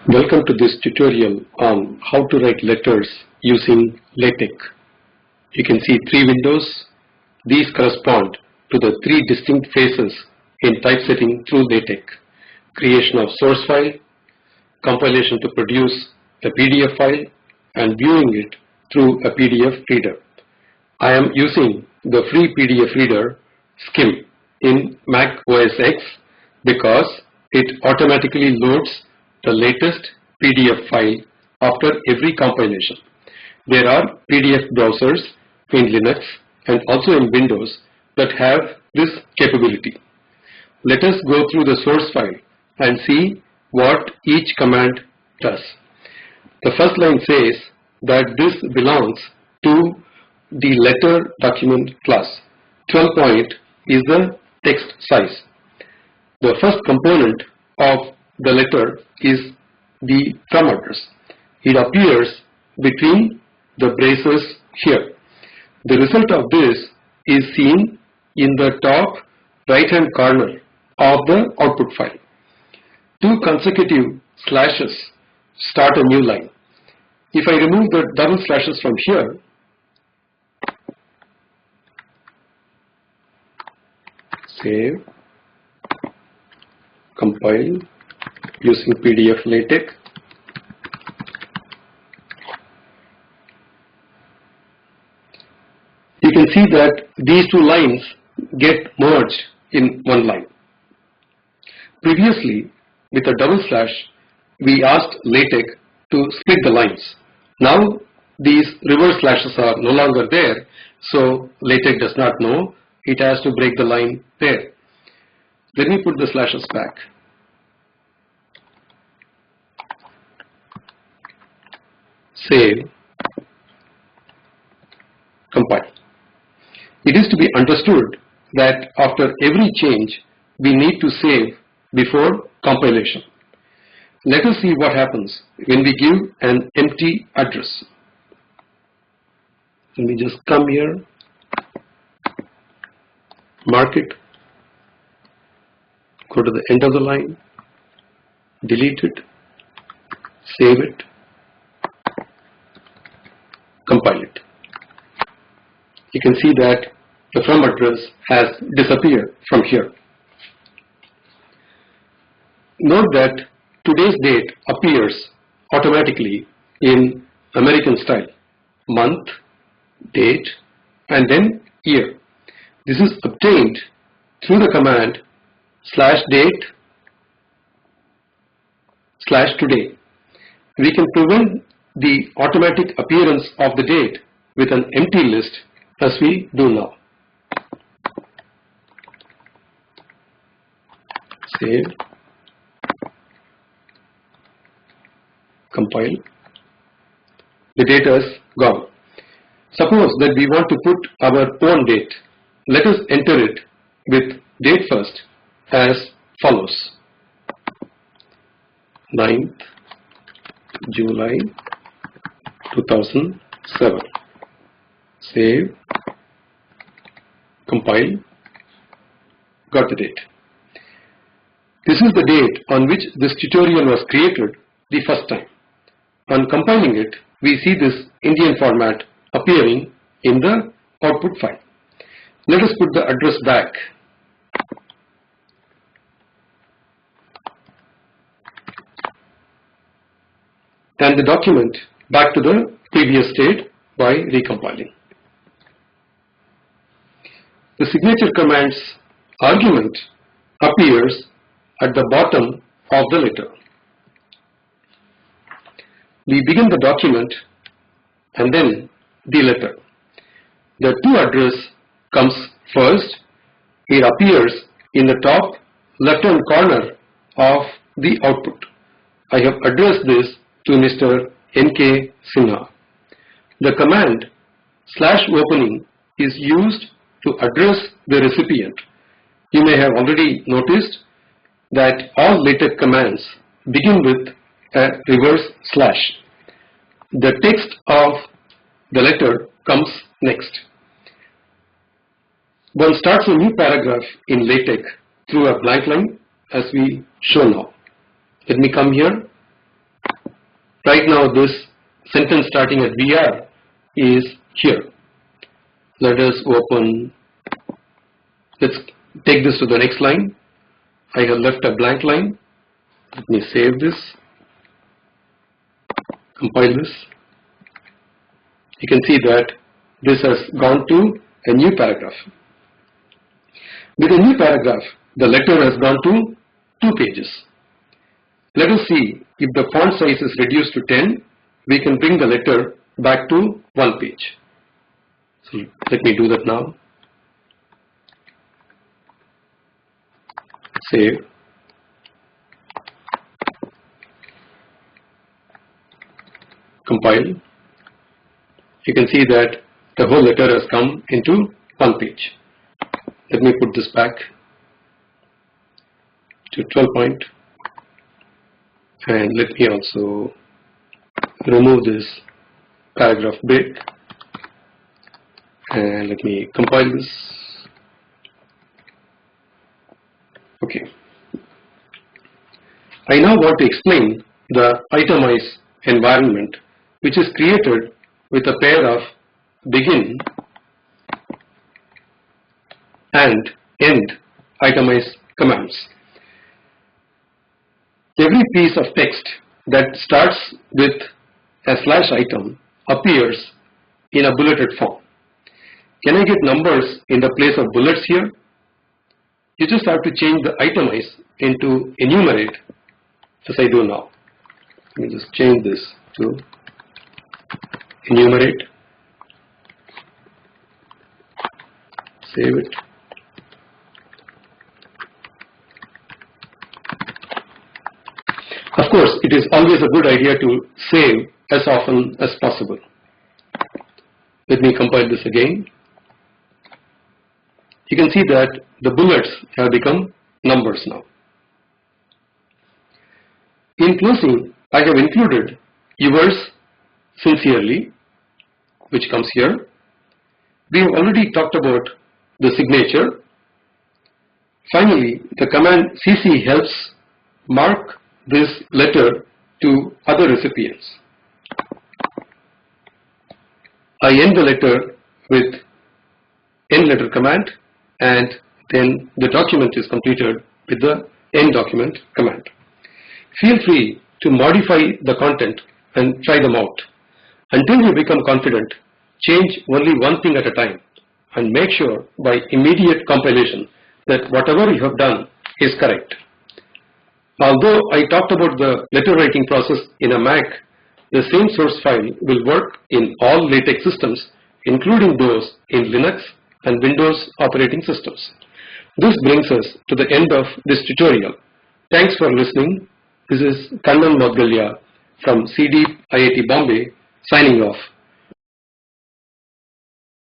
Welcome to this tutorial on how to write letters using LaTeX. You can see three windows. These correspond to the three distinct phases in typesetting through LaTeX: creation of source file, compilation to produce a PDF file, and viewing it through a PDF reader. I am using the free PDF reader Skim in Mac OS X because it automatically loads the latest PDF file after every compilation. There are PDF browsers in Linux and also in Windows that have this capability. Let us go through the source file and see what each command does. The first line says that this belongs to the letter document class. 12 point is the text size. The first component of the letter is the from address. It appears between the braces here. The result of this is seen in the top right hand corner of the output file. Two consecutive slashes start a new line. If I remove the double slashes from here, save, compile using PDF LaTeX. You can see that these two lines get merged in one line. Previously, with a double slash, we asked LaTeX to split the lines. Now, these reverse slashes are no longer there, so LaTeX does not know. It has to break the line there. Let me put the slashes back. Save, compile. It is to be understood that after every change, we need to save before compilation. Let us see what happens when we give an empty address. Let me just come here, mark it, go to the end of the line, delete it, save it, compile it. You can see that the from address has disappeared from here. Note that today's date appears automatically in American style: month, date, and then year. This is obtained through the command /date /today. We can prevent the automatic appearance of the date with an empty list as we do now. Save, compile. The data is gone. Suppose that we want to put our own date. Let us enter it with date first as follows: 9th July 2007. Save, compile, got the date. This is the date on which this tutorial was created the first time. On compiling it, we see this Indian format appearing in the output file. Let us put the address back. And the document back to the previous state by recompiling. The signature command's argument appears at the bottom of the letter. We begin the document and then the letter. The to address comes first. It appears in the top left-hand corner of the output. I have addressed this to Mr. N.K. Sinha. The command /opening is used to address the recipient. You may have already noticed that all LaTeX commands begin with a reverse slash. The text of the letter comes next. One starts a new paragraph in LaTeX through a blank line as we show now. Let me come here, Right now this sentence starting at VR is here. Let us open, let's take this to the next line. I have left a blank line. Let me save this, compile this. You can see that this has gone to a new paragraph. With a new paragraph, the letter has gone to 2 pages. Let us see if the font size is reduced to 10, we can bring the letter back to 1 page. So let me do that now. Save. Compile. You can see that the whole letter has come into 1 page. Let me put this back to 12 point, and let me also remove this paragraph break, and let me compile this. Okay. I now want to explain the itemized environment, which is created with a pair of begin and end itemized commands. Every piece of text that starts with a /item appears in a bulleted form. Can I get numbers in the place of bullets here? You just have to change the itemize into enumerate, as I do now. Let me just change this to enumerate. Save it. Of course, it is always a good idea to save as often as possible. Let me compile this again. You can see that the bullets have become numbers now. In closing, I have included yours sincerely, which comes here. We have already talked about the signature. Finally, the command cc helps mark this letter to other recipients. I end the letter with end letter command, and then the document is completed with the end document command. Feel free to modify the content and try them out. Until you become confident, change only one thing at a time and make sure by immediate compilation that whatever you have done is correct. Although I talked about the letter writing process in a Mac, the same source file will work in all LaTeX systems, including those in Linux and Windows operating systems. This brings us to the end of this tutorial. Thanks for listening. This is Kannan Moudgalya from CD IIT Bombay signing off.